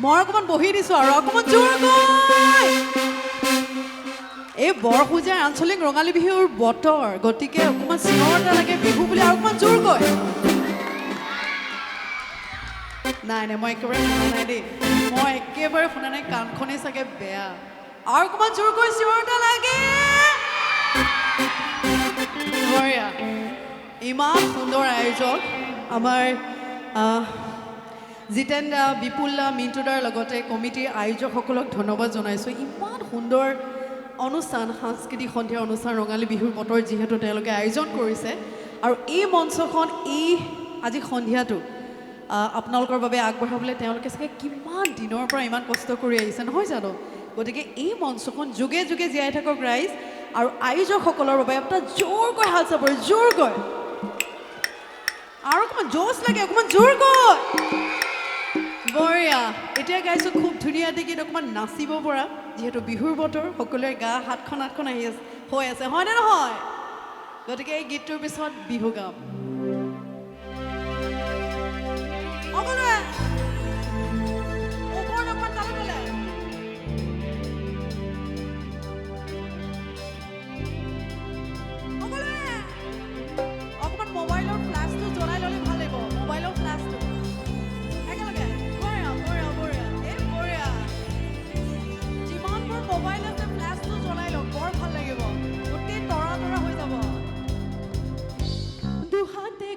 মই অকণমান বহি দিছোঁ আৰু অকণমান জোৰকৈ এই বৰপূজাৰ আঞ্চলিক ৰঙালী বিহুৰ বতৰ গতিকে অকণমান চিঞৰ এটা লাগে বিহু বুলি আৰু অকণমান জোৰকৈ নাই নাই মই একেবাৰে শুনা নাই দেই মই একেবাৰে শুনা নাই কাণখনেই চাগে বেয়া আৰু অকণমান জোৰকৈ চিঞৰ এটা লাগে বঢ়িয়া ইমান সুন্দৰ আয়োজক আমাৰ জিতেন দা বিপুল দা মিণ্টু দাৰ লগতে কমিটিৰ আয়োজকসকলক ধন্যবাদ জনাইছোঁ ইমান সুন্দৰ অনুষ্ঠান সাংস্কৃতিক সন্ধিয়া অনুষ্ঠান ৰঙালী বিহুৰ বতৰ যিহেতু তেওঁলোকে আয়োজন কৰিছে আৰু এই মঞ্চখন এই আজি সন্ধিয়াটো আপোনালোকৰ বাবে আগবঢ়াবলৈ তেওঁলোকে চাগে কিমান দিনৰ পৰা ইমান কষ্ট কৰি আহিছে নহয় জানো গতিকে এই মঞ্চখন যুগে যুগে জীয়াই থাকক ৰাইজ আৰু আয়োজকসকলৰ বাবে এটা জোৰকৈ হাত চাপৰি জোৰকৈ আৰু অকণমান জোচ লাগে অকণমান জোৰকৈ বঢ়িয়া এতিয়া গাইছোঁ খুব ধুনীয়াকৈ গীত অকণমান নাচিব পৰা যিহেতু বিহুৰ বতৰ সকলোৰে গা হাতখন আহি আছে হৈ আছে হয়নে নহয় গতিকে এই গীতটোৰ পিছত বিহু গাম সকলোৱে ওপৰত অকণমান তালে তালে সকলোৱে অকণমান মোবাইলৰ ফ্লাছটো জ্বলাই ল'লে ভাল লাগিব মোবাইলৰ ফ্লাছটো একেলগে বঢ়িয়া বঢ়িয়া বঢ়িয়া এই বঢ়িয়া যিমানবোৰ মোবাইল আছে ফ্লাছটো জ্বলাই লওক বৰ ভাল লাগিব গোটেই তৰা তৰা হৈ যাব দুহাতে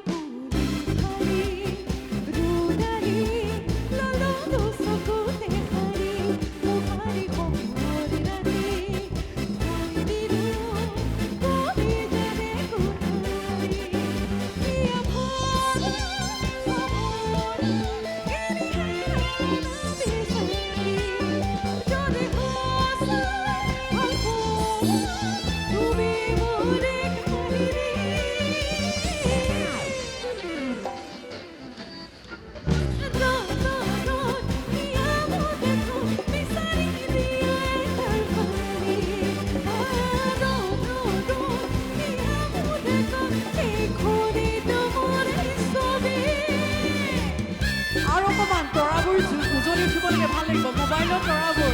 আৰু অকণমান তৰাবোৰ উজলি উঠিব লাগে ভাল লাগিব মোবাইলৰ তৰাবোৰ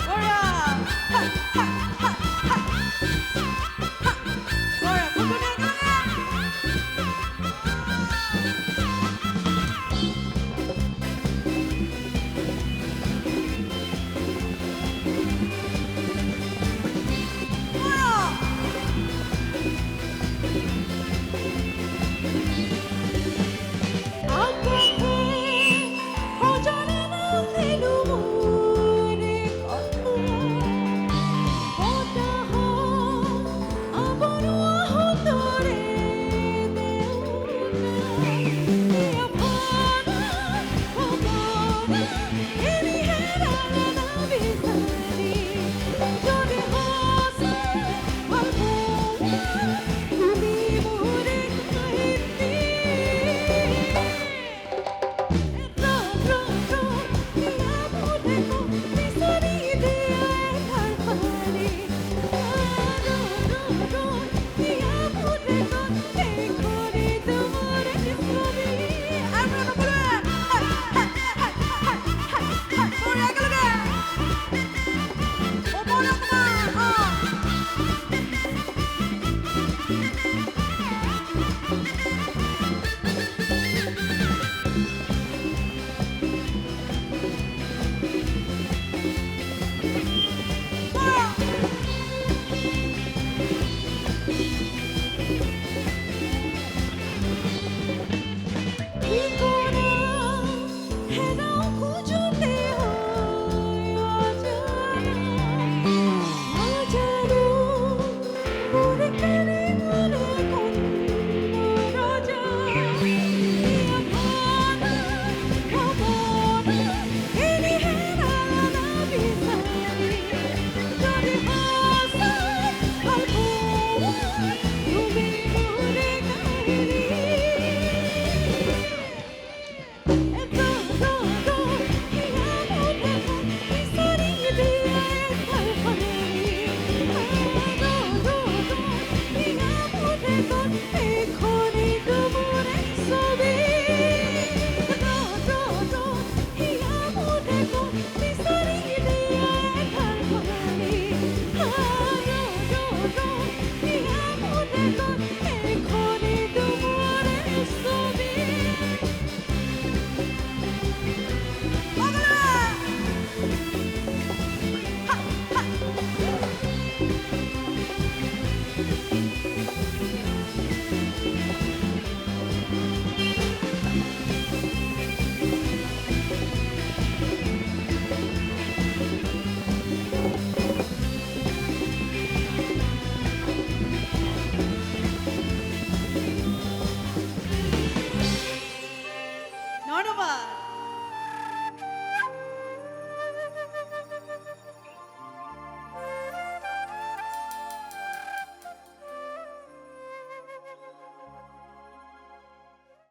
বঢ়িয়া Yeah.